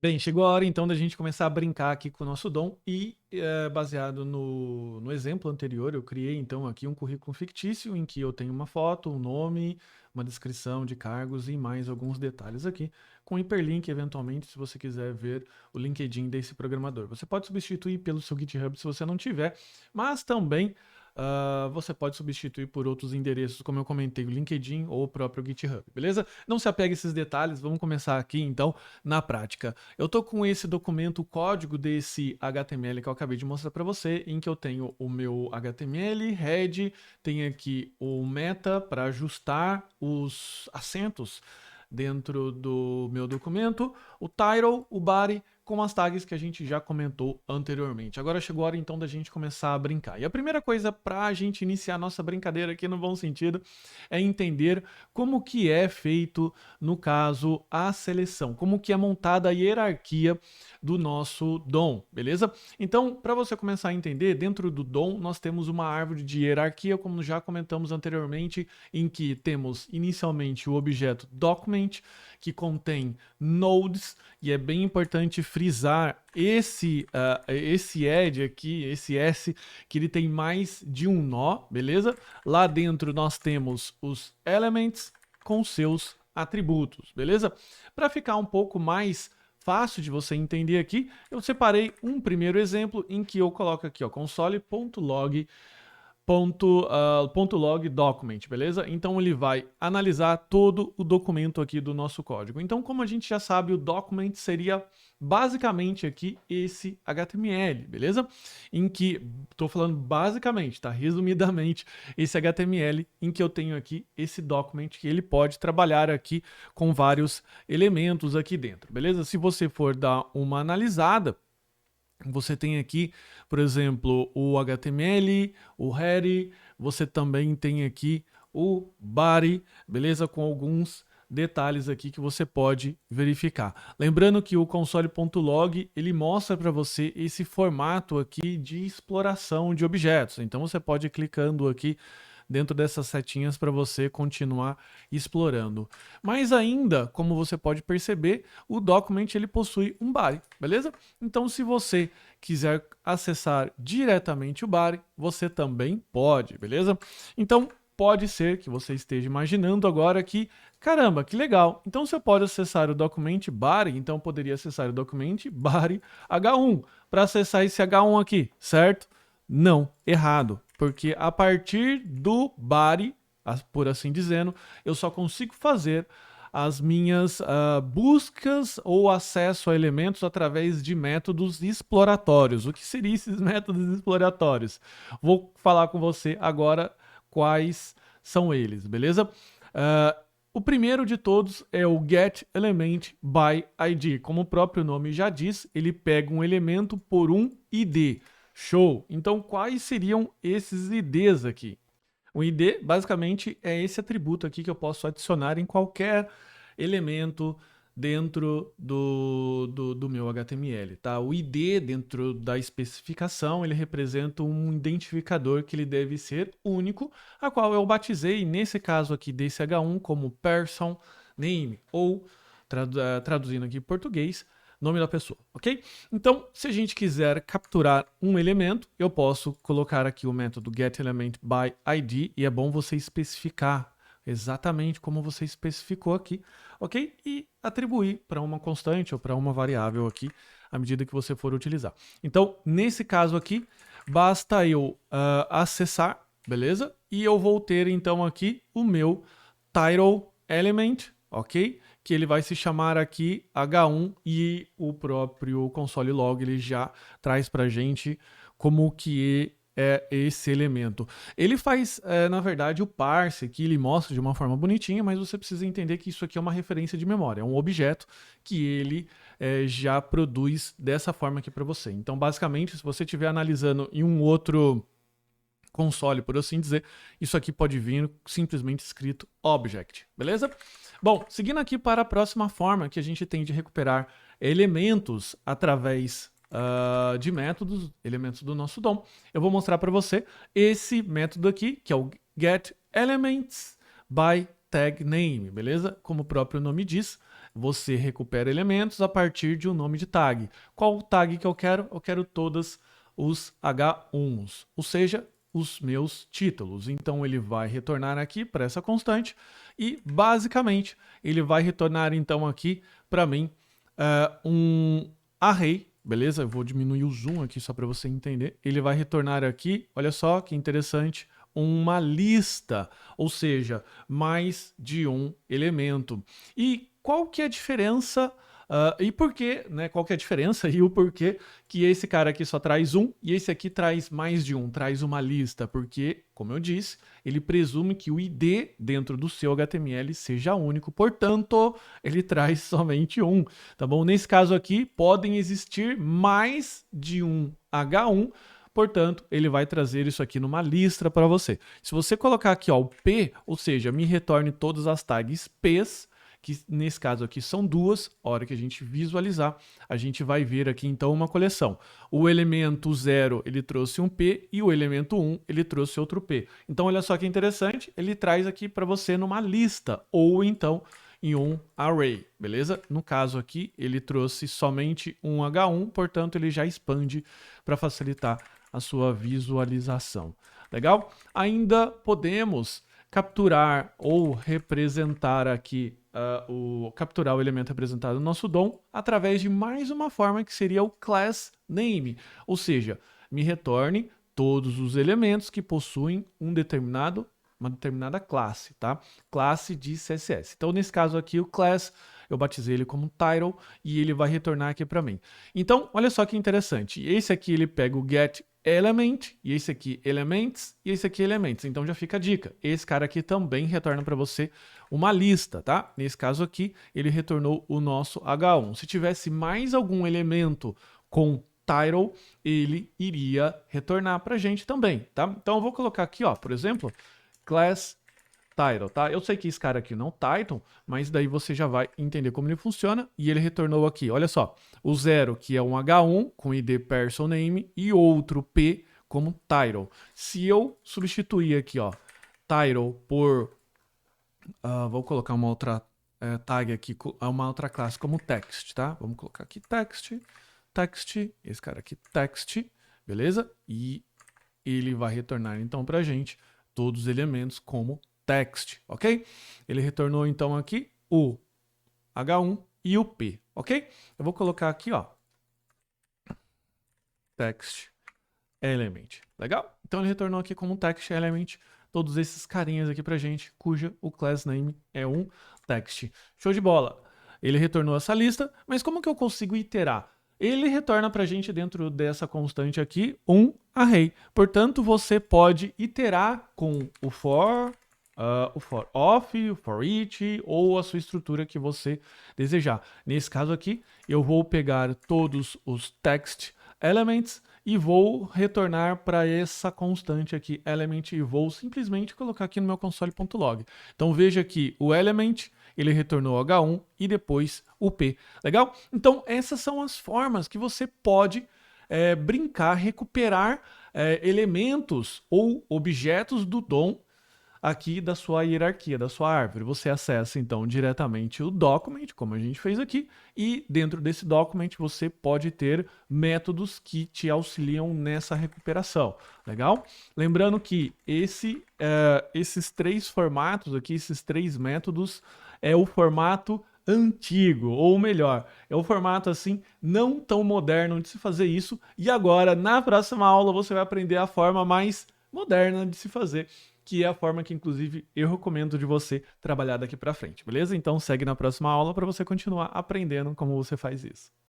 Bem, chegou a hora então da gente começar a brincar aqui com o nosso dom e, baseado no exemplo anterior, eu criei então aqui um currículo fictício em que eu tenho uma foto, um nome, uma descrição de cargos e mais alguns detalhes aqui, com hiperlink eventualmente se você quiser ver o LinkedIn desse programador. Você pode substituir pelo seu GitHub se você não tiver, mas também você pode substituir por outros endereços, como eu comentei, o LinkedIn ou o próprio GitHub, beleza? Não se apegue a esses detalhes, vamos começar aqui então na prática. Eu tô com esse documento, o código desse HTML que eu acabei de mostrar para você, em que eu tenho o meu HTML, head, tem aqui o meta para ajustar os acentos dentro do meu documento, o title, o body, com as tags que a gente já comentou anteriormente. Agora chegou a hora então da gente começar a brincar. E a primeira coisa para a gente iniciar a nossa brincadeira aqui no bom sentido é entender como que é feito, no caso, a seleção, como que é montada a hierarquia do nosso DOM, beleza? Então, para você começar a entender, dentro do DOM nós temos uma árvore de hierarquia, como já comentamos anteriormente, em que temos inicialmente o objeto document, que contém nodes, e é bem importante frisar esse add aqui, esse S, que ele tem mais de um nó, beleza? Lá dentro nós temos os elements com seus atributos, beleza? Para ficar um pouco mais fácil de você entender aqui, eu separei um primeiro exemplo em que eu coloco aqui, ó, console.log .log document, beleza? Então ele vai analisar todo o documento aqui do nosso código. Então, como a gente já sabe, o document seria basicamente aqui esse HTML, beleza? Em que, estou falando basicamente, tá? Resumidamente, esse HTML em que eu tenho aqui esse document que ele pode trabalhar aqui com vários elementos aqui dentro, beleza? Se você for dar uma analisada, você tem aqui, por exemplo, o HTML, o header, você também tem aqui o body, beleza? Com alguns detalhes aqui que você pode verificar. Lembrando que o console.log, ele mostra para você esse formato aqui de exploração de objetos. Então você pode ir clicando aqui dentro dessas setinhas para você continuar explorando. Mas ainda, como você pode perceber, o document ele possui um body, beleza? Então, se você quiser acessar diretamente o body, você também pode, beleza? Então, pode ser que você esteja imaginando agora que, caramba, que legal. Então, se eu posso acessar o document body, então eu poderia acessar o document body H1 para acessar esse H1 aqui, certo? Não, errado, porque a partir do body, por assim dizendo, eu só consigo fazer as minhas buscas ou acesso a elementos através de métodos exploratórios. O que seriam esses métodos exploratórios? Vou falar com você agora quais são eles, beleza? O primeiro de todos é o getElementById. Como o próprio nome já diz, ele pega um elemento por um ID. Show! Então, quais seriam esses IDs aqui? O ID, basicamente, é esse atributo aqui que eu posso adicionar em qualquer elemento dentro do meu HTML, tá? O ID, dentro da especificação, ele representa um identificador que ele deve ser único, a qual eu batizei, nesse caso aqui desse H1, como person name, ou, traduzindo aqui em português, nome da pessoa, ok? Então, se a gente quiser capturar um elemento, eu posso colocar aqui o método getElementById, e é bom você especificar exatamente como você especificou aqui, ok? E atribuir para uma constante ou para uma variável aqui, à medida que você for utilizar. Então, nesse caso aqui, basta eu acessar, beleza? E eu vou ter então aqui o meu title element, ok? Que ele vai se chamar aqui H1 e o próprio console log ele já traz para gente como que é esse elemento. Ele faz, na verdade, o parse aqui, ele mostra de uma forma bonitinha, mas você precisa entender que isso aqui é uma referência de memória, é um objeto que ele já produz dessa forma aqui para você. Então, basicamente, se você estiver analisando em um outro console, por assim dizer, isso aqui pode vir simplesmente escrito object, beleza? Bom, seguindo aqui para a próxima forma que a gente tem de recuperar elementos através de métodos, elementos do nosso DOM, eu vou mostrar para você esse método aqui, que é o getElementsByTagName, beleza? Como o próprio nome diz, você recupera elementos a partir de um nome de tag. Qual tag que eu quero? Eu quero todos os H1s, ou seja, os meus títulos. Então ele vai retornar aqui para essa constante e basicamente ele vai retornar então aqui para mim um array, beleza? Eu vou diminuir o zoom aqui só para você entender. Ele vai retornar aqui, olha só que interessante, uma lista, ou seja, mais de um elemento. E qual que é a diferença e por que, né? Qual que é a diferença e o porquê que esse cara aqui só traz um e esse aqui traz mais de um, traz uma lista? Porque, como eu disse, ele presume que o ID dentro do seu HTML seja único, portanto, ele traz somente um, tá bom? Nesse caso aqui, podem existir mais de um H1, portanto, ele vai trazer isso aqui numa lista para você. Se você colocar aqui ó, o P, ou seja, me retorne todas as tags P's, que nesse caso aqui são duas, a hora que a gente visualizar, a gente vai ver aqui então uma coleção. O elemento 0 ele trouxe um P e o elemento 1 ele trouxe outro P. Então olha só que interessante, ele traz aqui para você numa lista ou então em um array, beleza? No caso aqui ele trouxe somente um H1, portanto ele já expande para facilitar a sua visualização. Legal? Ainda podemos capturar ou representar aqui capturar o elemento representado no nosso DOM através de mais uma forma que seria o class name, ou seja, me retorne todos os elementos que possuem uma determinada classe, tá? Classe de CSS. Então, nesse caso aqui, o class, eu batizei ele como title e ele vai retornar aqui para mim. Então, olha só que interessante. Esse aqui ele pega o get element, e esse aqui elements, e esse aqui elements. Então já fica a dica. Esse cara aqui também retorna para você uma lista, tá? Nesse caso aqui, ele retornou o nosso H1. Se tivesse mais algum elemento com title, ele iria retornar para a gente também, tá? Então eu vou colocar aqui, ó, por exemplo, class title, tá? Eu sei que esse cara aqui não title, mas daí você já vai entender como ele funciona. E ele retornou aqui, olha só, o 0 que é um H1 com ID person name e outro P como title. Se eu substituir aqui, ó, title por, vou colocar uma outra tag aqui, uma outra classe como text, tá? Vamos colocar aqui text, esse cara aqui text, beleza? E ele vai retornar então pra gente todos os elementos como text, ok? Ele retornou então aqui o H1 e o P, ok? Eu vou colocar aqui, ó, text element, legal? Então ele retornou aqui como text element todos esses carinhas aqui pra gente, cuja o class name é um text. Show de bola! Ele retornou essa lista, mas como que eu consigo iterar? Ele retorna pra gente dentro dessa constante aqui um array. Portanto, você pode iterar com o for of, o for each ou a sua estrutura que você desejar. Nesse caso aqui, eu vou pegar todos os text elements e vou retornar para essa constante aqui, element, e vou simplesmente colocar aqui no meu console.log. Então veja que o element, ele retornou H1 e depois o P. Legal? Então essas são as formas que você pode brincar, recuperar elementos ou objetos do DOM aqui da sua hierarquia, da sua árvore. Você acessa então diretamente o document, como a gente fez aqui, e dentro desse document você pode ter métodos que te auxiliam nessa recuperação. Legal? Lembrando que esses três formatos aqui, esses três métodos, é o formato antigo, ou melhor, é o formato assim não tão moderno de se fazer isso, e agora na próxima aula você vai aprender a forma mais moderna de se fazer, que é a forma que, inclusive, eu recomendo de você trabalhar daqui para frente, beleza? Então segue na próxima aula para você continuar aprendendo como você faz isso.